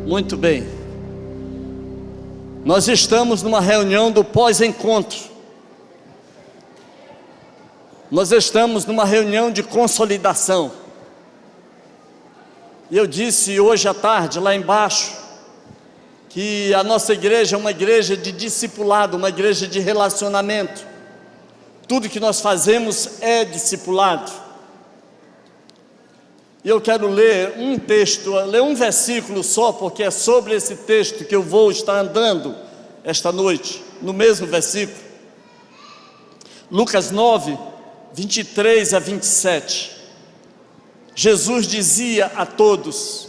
Muito bem. Nós estamos numa reunião do pós-encontro. Nós estamos numa reunião de consolidação. E eu disse hoje à tarde, lá embaixo, que a nossa igreja é uma igreja de discipulado, uma igreja de relacionamento. Tudo que nós fazemos é discipulado. E eu quero ler um texto, ler um versículo só, porque é sobre esse texto que eu vou estar andando esta noite, no mesmo versículo. Lucas 9, 23 a 27. Jesus dizia a todos: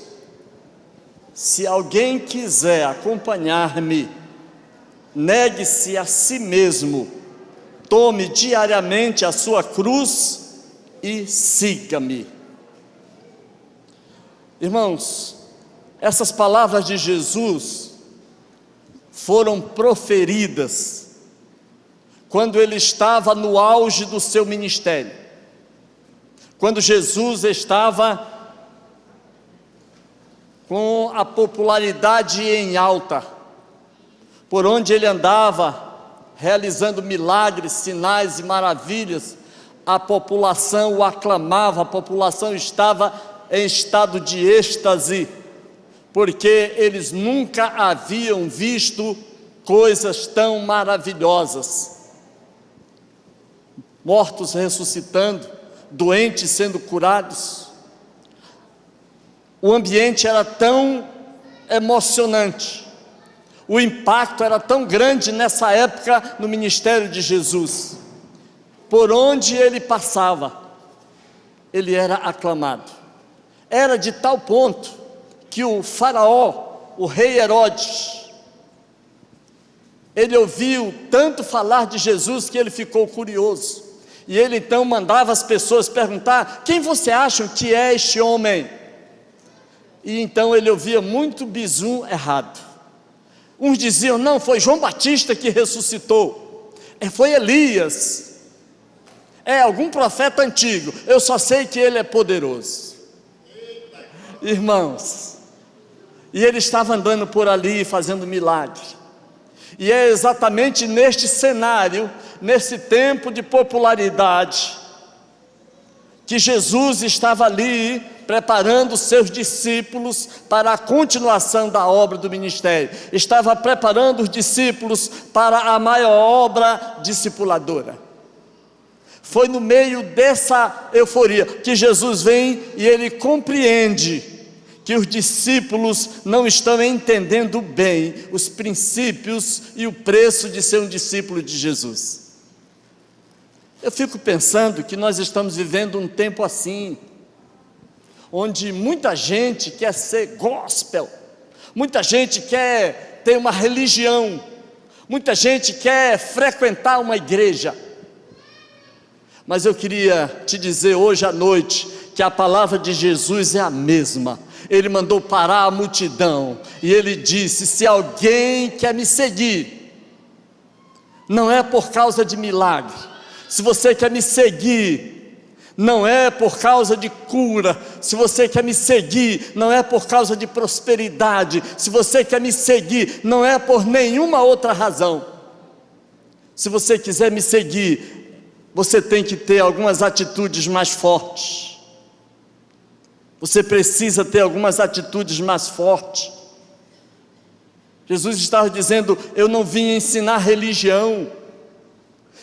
se alguém quiser acompanhar-me, negue-se a si mesmo, tome diariamente a sua cruz e siga-me. Irmãos, essas palavras de Jesus foram proferidas quando ele estava no auge do seu ministério, quando Jesus estava com a popularidade em alta, por onde ele andava, realizando milagres, sinais e maravilhas, a população o aclamava, a população estava em estado de êxtase, porque eles nunca haviam visto coisas tão maravilhosas. Mortos ressuscitando, doentes sendo curados. O ambiente era tão emocionante, o impacto era tão grande nessa época no ministério de Jesus. Por onde ele passava, ele era aclamado. Era de tal ponto que o faraó, o rei Herodes, ele ouviu tanto falar de Jesus que ele ficou curioso. E ele então mandava as pessoas perguntar: quem você acha que é este homem? E então ele ouvia muito bizu errado. Uns diziam: não, foi João Batista que ressuscitou, foi Elias, algum profeta antigo, eu só sei que ele é poderoso. Irmãos, e ele estava andando por ali fazendo milagre. E é exatamente neste cenário, nesse tempo de popularidade, que Jesus estava ali preparando os seus discípulos para a continuação da obra do ministério. Estava preparando os discípulos para a maior obra discipuladora. Foi no meio dessa euforia que Jesus vem e ele compreende que os discípulos não estão entendendo bem os princípios e o preço de ser um discípulo de Jesus. Eu fico pensando que nós estamos vivendo um tempo assim, onde muita gente quer ser gospel, muita gente quer ter uma religião, muita gente quer frequentar uma igreja. Mas eu queria te dizer hoje à noite que a palavra de Jesus é a mesma. Ele mandou parar a multidão e ele disse: se alguém quer me seguir, não é por causa de milagre. Se você quer me seguir, não é por causa de cura. Se você quer me seguir, não é por causa de prosperidade. Se você quer me seguir, não é por nenhuma outra razão. Se você quiser me seguir, você tem que ter algumas atitudes mais fortes. Você precisa ter algumas atitudes mais fortes. Jesus estava dizendo: eu não vim ensinar religião,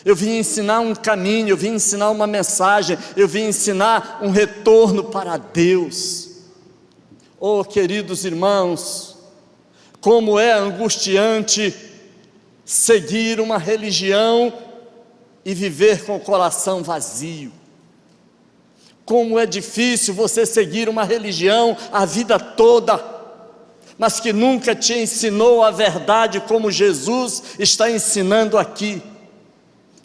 eu vim ensinar um caminho, eu vim ensinar uma mensagem, eu vim ensinar um retorno para Deus. Oh, queridos irmãos, como é angustiante seguir uma religião e viver com o coração vazio. Como é difícil você seguir uma religião a vida toda, mas que nunca te ensinou a verdade como Jesus está ensinando aqui,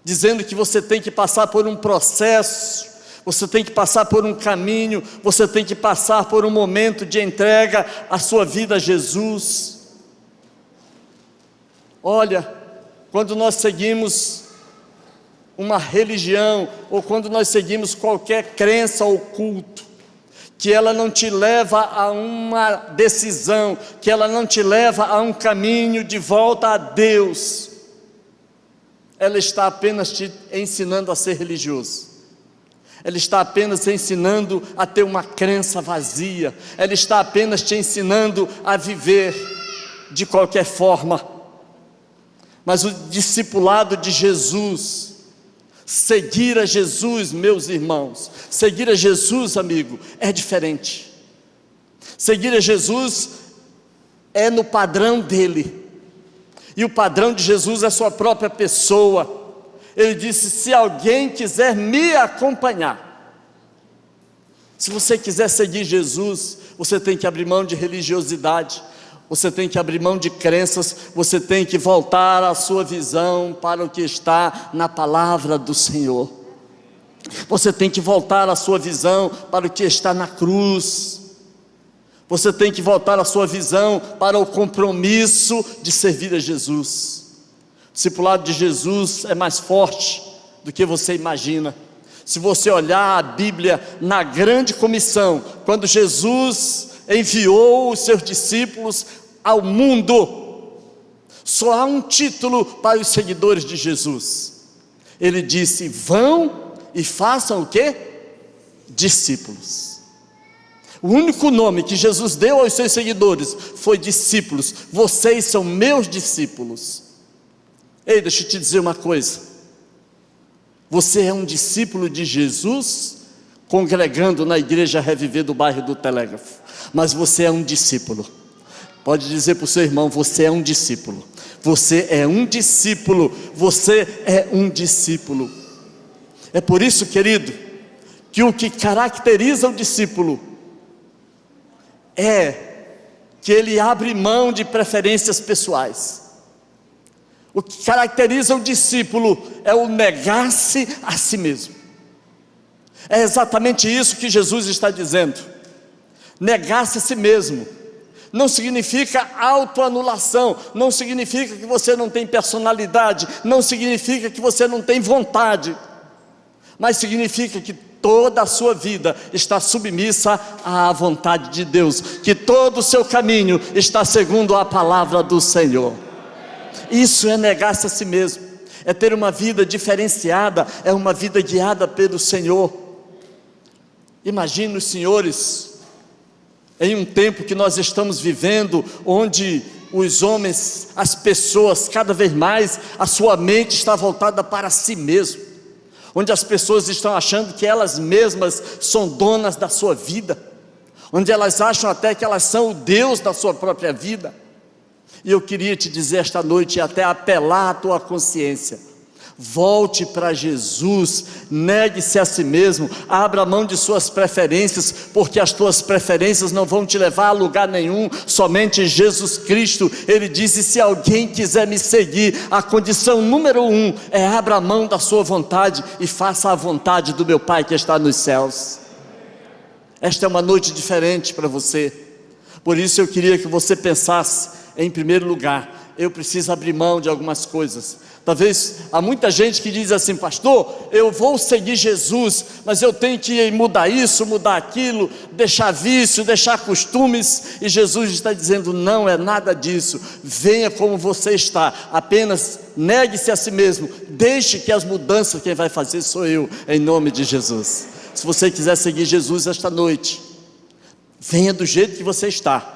dizendo que você tem que passar por um processo, você tem que passar por um caminho, você tem que passar por um momento de entrega à sua vida a Jesus. Olha, quando nós seguimos uma religião, ou quando nós seguimos qualquer crença ou culto, que ela não te leva a uma decisão, que ela não te leva a um caminho de volta a Deus. Ela está apenas te ensinando a ser religioso. Ela está apenas te ensinando a ter uma crença vazia. Ela está apenas te ensinando a viver de qualquer forma. Mas o discipulado de Jesus, seguir a Jesus, meus irmãos, seguir a Jesus, amigo, é diferente. Seguir a Jesus é no padrão dele, e o padrão de Jesus é a sua própria pessoa. Ele disse: se alguém quiser me acompanhar, se você quiser seguir Jesus, você tem que abrir mão de religiosidade, você tem que abrir mão de crenças, você tem que voltar a sua visão para o que está na palavra do Senhor. Você tem que voltar a sua visão para o que está na cruz. Você tem que voltar a sua visão para o compromisso de servir a Jesus. O discipulado de Jesus é mais forte do que você imagina. Se você olhar a Bíblia na grande comissão, quando Jesus enviou os seus discípulos ao mundo, só há um título para os seguidores de Jesus. Ele disse: vão e façam o quê? Discípulos. O único nome que Jesus deu aos seus seguidores foi discípulos. Vocês são meus discípulos. Ei, deixa eu te dizer uma coisa. Você é um discípulo de Jesus, congregando na igreja Reviver do bairro do Telégrafo. Mas você é um discípulo. Pode dizer para o seu irmão: você é um discípulo. Você é um discípulo. Você é um discípulo. É por isso, querido, que o que caracteriza o discípulo é que ele abre mão de preferências pessoais. O que caracteriza o discípulo é o negar-se a si mesmo. É exatamente isso que Jesus está dizendo. Negar-se a si mesmo não significa autoanulação, não significa que você não tem personalidade, não significa que você não tem vontade, mas significa que toda a sua vida está submissa à vontade de Deus, que todo o seu caminho está segundo a palavra do Senhor. Isso é negar-se a si mesmo, é ter uma vida diferenciada, é uma vida guiada pelo Senhor. Imagine os senhores, em um tempo que nós estamos vivendo, onde os homens, as pessoas, cada vez mais, a sua mente está voltada para si mesmo, onde as pessoas estão achando que elas mesmas são donas da sua vida, onde elas acham até que elas são o Deus da sua própria vida. E eu queria te dizer esta noite, e até apelar à tua consciência: volte para Jesus, negue-se a si mesmo, abra mão de suas preferências, porque as tuas preferências não vão te levar a lugar nenhum, somente Jesus Cristo. Ele disse: se alguém quiser me seguir, a condição número 1 é abra mão da sua vontade e faça a vontade do meu Pai que está nos céus. Esta é uma noite diferente para você, por isso eu queria que você pensasse: em primeiro lugar, eu preciso abrir mão de algumas coisas. Talvez há muita gente que diz assim: pastor, eu vou seguir Jesus, mas eu tenho que mudar isso, mudar aquilo, deixar vício, deixar costumes. E Jesus está dizendo: não é nada disso, venha como você está, apenas negue-se a si mesmo, deixe que as mudanças quem vai fazer sou eu, em nome de Jesus. Se você quiser seguir Jesus esta noite, venha do jeito que você está,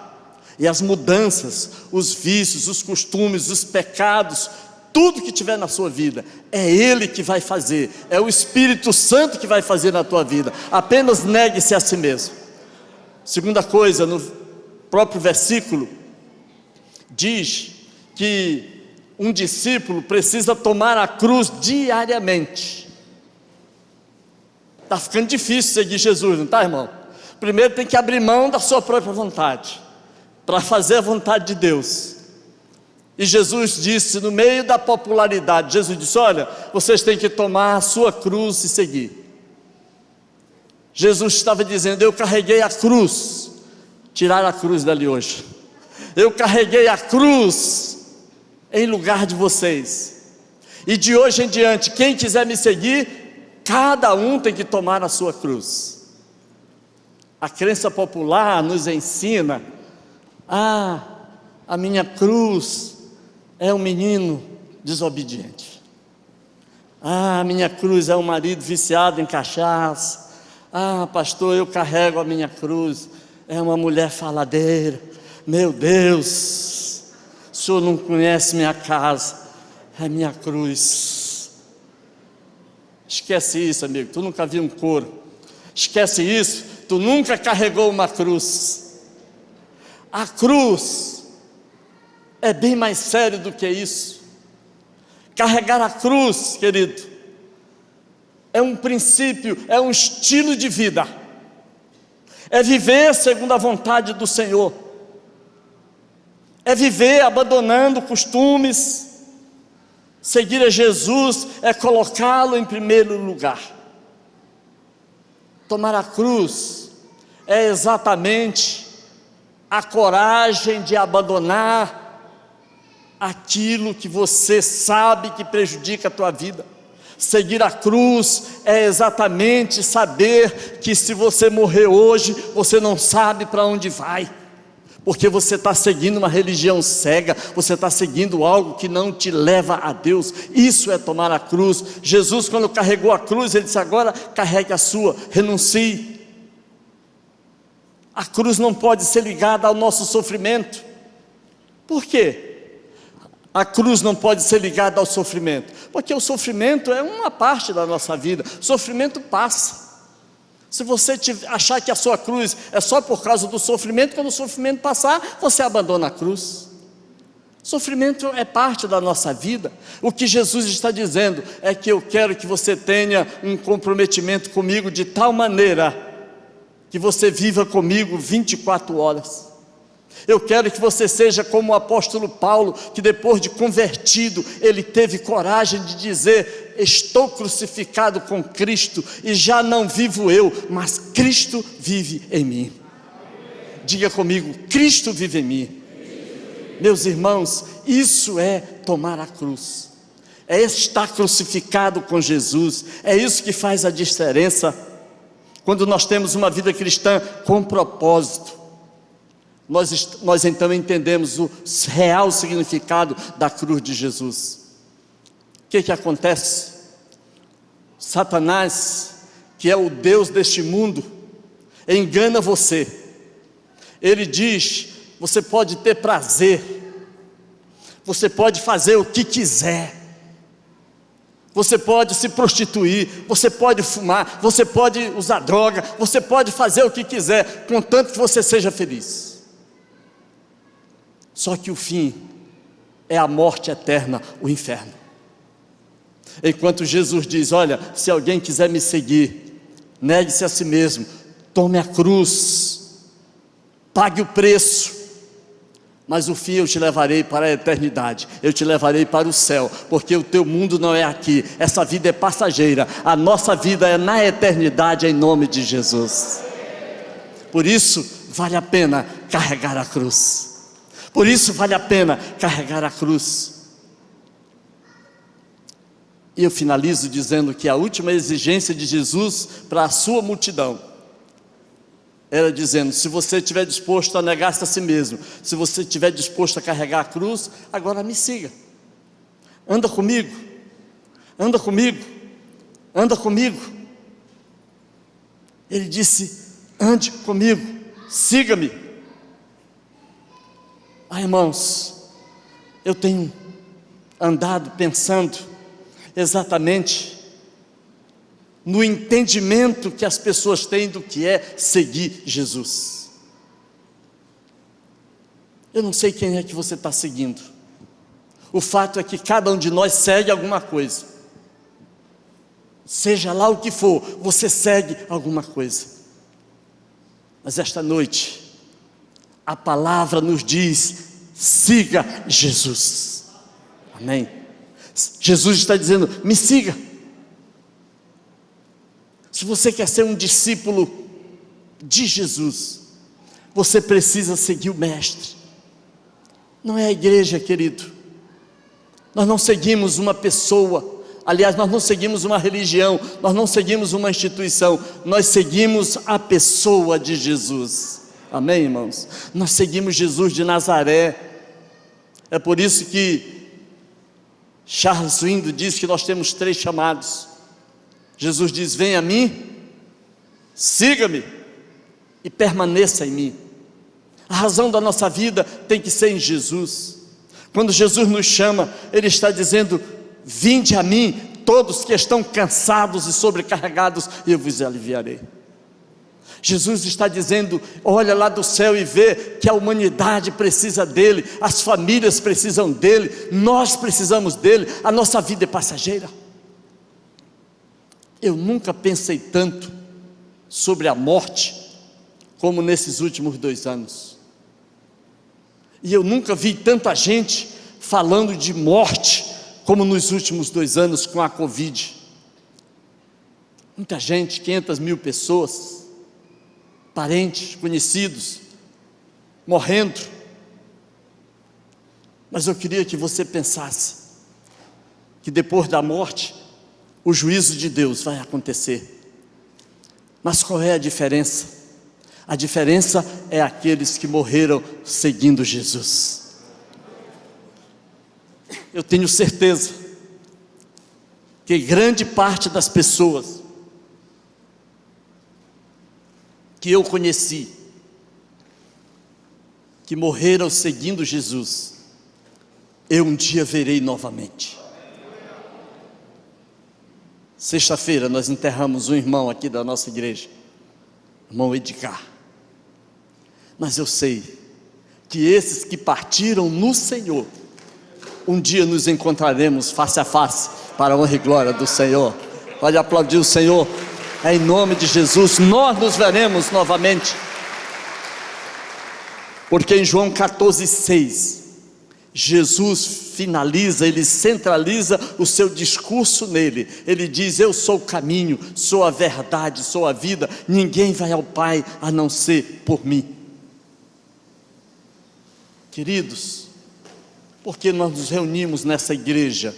e as mudanças, os vícios, os costumes, os pecados, tudo que tiver na sua vida, é Ele que vai fazer, é o Espírito Santo que vai fazer na tua vida. Apenas negue-se a si mesmo. Segunda coisa, no próprio versículo, diz que um discípulo precisa tomar a cruz diariamente. Está ficando difícil seguir Jesus, não está, irmão? Primeiro tem que abrir mão da sua própria vontade, para fazer a vontade de Deus. E Jesus disse, no meio da popularidade, Jesus disse: olha, vocês têm que tomar a sua cruz e seguir. Jesus estava dizendo: eu carreguei a cruz. Tiraram a cruz dali hoje. Eu carreguei a cruz em lugar de vocês. E de hoje em diante, quem quiser me seguir, cada um tem que tomar a sua cruz. A crença popular nos ensina: a minha cruz é um menino desobediente. A minha cruz é um marido viciado em cachaça. Pastor, eu carrego a minha cruz, é uma mulher faladeira. Meu Deus, o senhor não conhece minha casa, é minha cruz. Esquece isso, amigo, tu nunca viu um couro. Esquece isso, tu nunca carregou uma cruz. A cruz é bem mais sério do que isso. Carregar a cruz, querido, é um princípio, é um estilo de vida, é viver segundo a vontade do Senhor, é viver abandonando costumes. Seguir a Jesus é colocá-lo em primeiro lugar. Tomar a cruz é exatamente a coragem de abandonar aquilo que você sabe que prejudica a tua vida. Seguir a cruz é exatamente saber que se você morrer hoje, você não sabe para onde vai, porque você está seguindo uma religião cega, você está seguindo algo que não te leva a Deus. Isso é tomar a cruz. Jesus, quando carregou a cruz, ele disse: agora carregue a sua, renuncie. A cruz não pode ser ligada ao nosso sofrimento. Por quê? A cruz não pode ser ligada ao sofrimento, porque o sofrimento é uma parte da nossa vida. O sofrimento passa. Se você achar que a sua cruz é só por causa do sofrimento, quando o sofrimento passar, você abandona a cruz. Sofrimento é parte da nossa vida. O que Jesus está dizendo é que eu quero que você tenha um comprometimento comigo de tal maneira que você viva comigo 24 horas. Eu quero que você seja como o apóstolo Paulo, que depois de convertido, ele teve coragem de dizer: estou crucificado com Cristo, e já não vivo eu, mas Cristo vive em mim. Diga comigo: Cristo vive em mim. Meus irmãos, isso é tomar a cruz, é estar crucificado com Jesus. É isso que faz a diferença. Quando nós temos uma vida cristã com propósito, nós então entendemos o real significado da cruz de Jesus. O que acontece? Satanás, que é o Deus deste mundo, engana você. Ele diz: você pode ter prazer, você pode fazer o que quiser, você pode se prostituir, você pode fumar, você pode usar droga, você pode fazer o que quiser, contanto que você seja feliz. Só que o fim é a morte eterna, o inferno. Enquanto Jesus diz: olha, se alguém quiser me seguir, negue-se a si mesmo, tome a cruz, pague o preço, mas o fim eu te levarei para a eternidade, eu te levarei para o céu, porque o teu mundo não é aqui, essa vida é passageira, a nossa vida é na eternidade, em nome de Jesus. Por isso vale a pena carregar a cruz. Por isso vale a pena carregar a cruz. E eu finalizo dizendo que a última exigência de Jesus para a sua multidão era dizendo: se você estiver disposto a negar-se a si mesmo, se você estiver disposto a carregar a cruz, agora me siga, anda comigo, anda comigo, anda comigo. Ele disse: ande comigo, siga-me. Irmãos, eu tenho andado pensando exatamente no entendimento que as pessoas têm do que é seguir Jesus. Eu não sei quem é que você está seguindo. O fato é que cada um de nós segue alguma coisa. Seja lá o que for, você segue alguma coisa. Mas esta noite, a palavra nos diz: siga Jesus. Amém? Jesus está dizendo: me siga. Se você quer ser um discípulo de Jesus, você precisa seguir o Mestre. Não é a igreja, querido. Nós não seguimos uma pessoa, Aliás, nós não seguimos uma religião, nós não seguimos uma instituição, nós seguimos a pessoa de Jesus. Amém, irmãos? Nós seguimos Jesus de Nazaré. É por isso que Charles Swindoll diz que nós temos 3 chamados. Jesus diz: venha a mim, siga-me e permaneça em mim. A razão da nossa vida tem que ser em Jesus. Quando Jesus nos chama, Ele está dizendo: vinde a mim, todos que estão cansados e sobrecarregados, e eu vos aliviarei. Jesus está dizendo: olha lá do céu e vê que a humanidade precisa dEle, as famílias precisam dEle, nós precisamos dEle, a nossa vida é passageira. Eu nunca pensei tanto sobre a morte como nesses últimos 2 anos. E eu nunca vi tanta gente falando de morte como nos últimos 2 anos com a Covid. Muita gente, 500 mil pessoas, parentes, conhecidos, morrendo. Mas eu queria que você pensasse que depois da morte, o juízo de Deus vai acontecer. Mas qual é a diferença? A diferença é aqueles que morreram seguindo Jesus. Eu tenho certeza que grande parte das pessoas que eu conheci, que morreram seguindo Jesus, eu um dia verei novamente. Sexta-feira nós enterramos um irmão aqui da nossa igreja, irmão Edgar. Mas eu sei que esses que partiram no Senhor, um dia nos encontraremos face a face, para a honra e glória do Senhor. Pode aplaudir o Senhor. Em nome de Jesus, nós nos veremos novamente. Porque em João 14,6, Jesus finaliza, Ele centraliza o seu discurso nele. Ele diz: eu sou o caminho, sou a verdade, sou a vida, ninguém vai ao Pai a não ser por mim. Queridos, por que nós nos reunimos nessa igreja?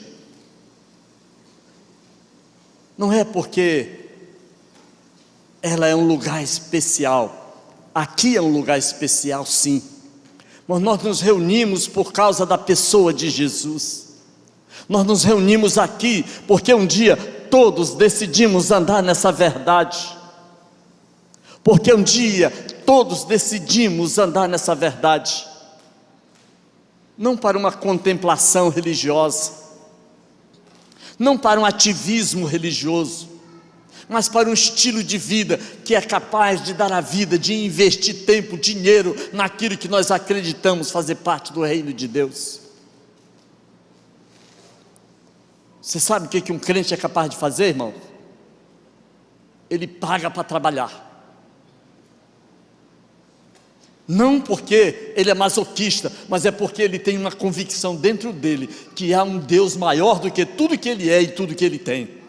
Não é porque ela é um lugar especial. Aqui é um lugar especial, sim. Mas nós nos reunimos por causa da pessoa de Jesus. Nós nos reunimos aqui porque um dia todos decidimos andar nessa verdade. Porque um dia todos decidimos andar nessa verdade. Não para uma contemplação religiosa, não para um ativismo religioso, mas para um estilo de vida que é capaz de dar a vida, de investir tempo, dinheiro naquilo que nós acreditamos fazer parte do reino de Deus. Você sabe o que um crente é capaz de fazer, irmão? Ele paga para trabalhar. Não porque ele é masoquista, mas é porque ele tem uma convicção dentro dele que há um Deus maior do que tudo que ele é e tudo que ele tem.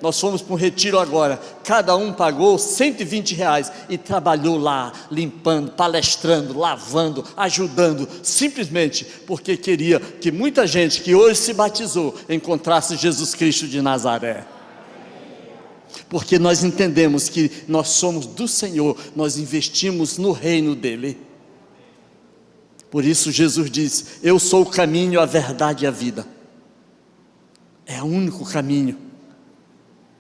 Nós fomos para um retiro agora, cada um pagou R$120 e trabalhou lá, limpando, palestrando, lavando, ajudando, simplesmente porque queria que muita gente que hoje se batizou encontrasse Jesus Cristo de Nazaré. Porque nós entendemos que nós somos do Senhor, nós investimos no reino dEle. Por isso Jesus diz: eu sou o caminho, a verdade e a vida. É o único caminho.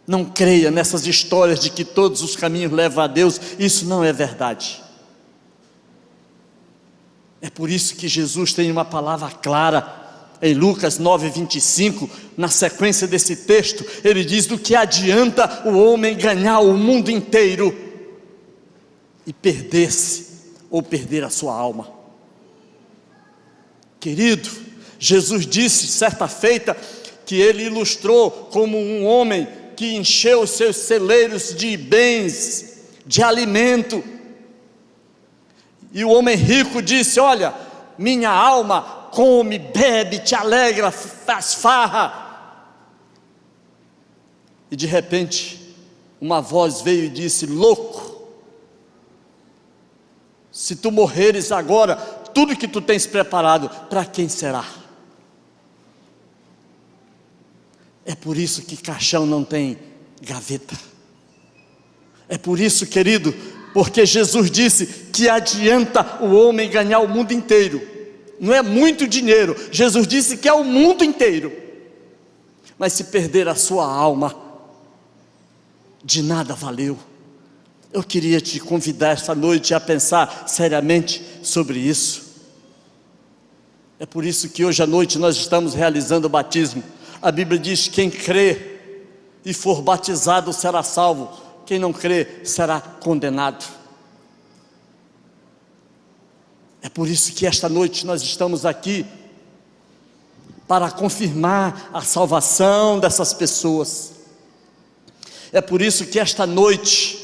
Não creia nessas histórias de que todos os caminhos levam a Deus, isso não é verdade. É por isso que Jesus tem uma palavra clara em Lucas 9:25, na sequência desse texto, ele diz: do que adianta o homem ganhar o mundo inteiro e perder-se ou perder a sua alma? Querido, Jesus disse certa feita que ele ilustrou como um homem que encheu os seus celeiros de bens, de alimento, e o homem rico disse: olha, minha alma come, bebe, te alegra, faz farra. E de repente uma voz veio e disse: louco, se tu morreres agora, tudo que tu tens preparado, para quem será? É por isso que caixão não tem gaveta. É por isso, querido, porque Jesus disse que adianta o homem ganhar o mundo inteiro. Não é muito dinheiro, Jesus disse que é o mundo inteiro. Mas se perder a sua alma, de nada valeu. Eu queria te convidar esta noite a pensar seriamente sobre isso. É por isso que hoje à noite nós estamos realizando o batismo. A Bíblia diz: quem crê e for batizado será salvo, quem não crê será condenado. É por isso que esta noite nós estamos aqui, para confirmar a salvação dessas pessoas. É por isso que esta noite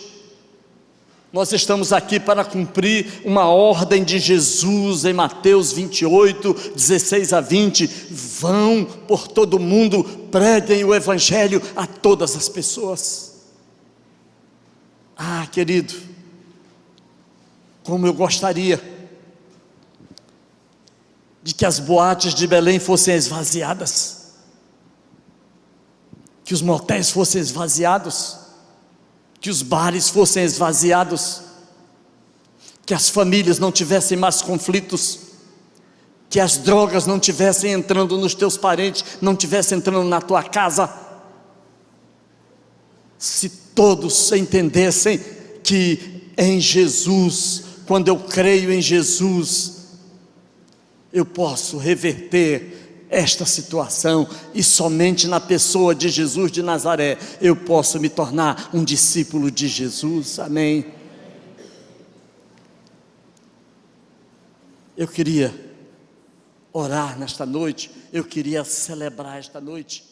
nós estamos aqui para cumprir uma ordem de Jesus em Mateus 28, 16 a 20, vão por todo mundo, preguem o Evangelho a todas as pessoas. Ah, querido, como eu gostaria de que as boates de Belém fossem esvaziadas, que os motéis fossem esvaziados, que os bares fossem esvaziados, que as famílias não tivessem mais conflitos, que as drogas não tivessem entrando nos teus parentes, não tivessem entrando na tua casa. Se todos entendessem que em Jesus, quando eu creio em Jesus, eu posso reverter esta situação, e somente na pessoa de Jesus de Nazaré eu posso me tornar um discípulo de Jesus. Amém. Eu queria orar nesta noite, eu queria celebrar esta noite,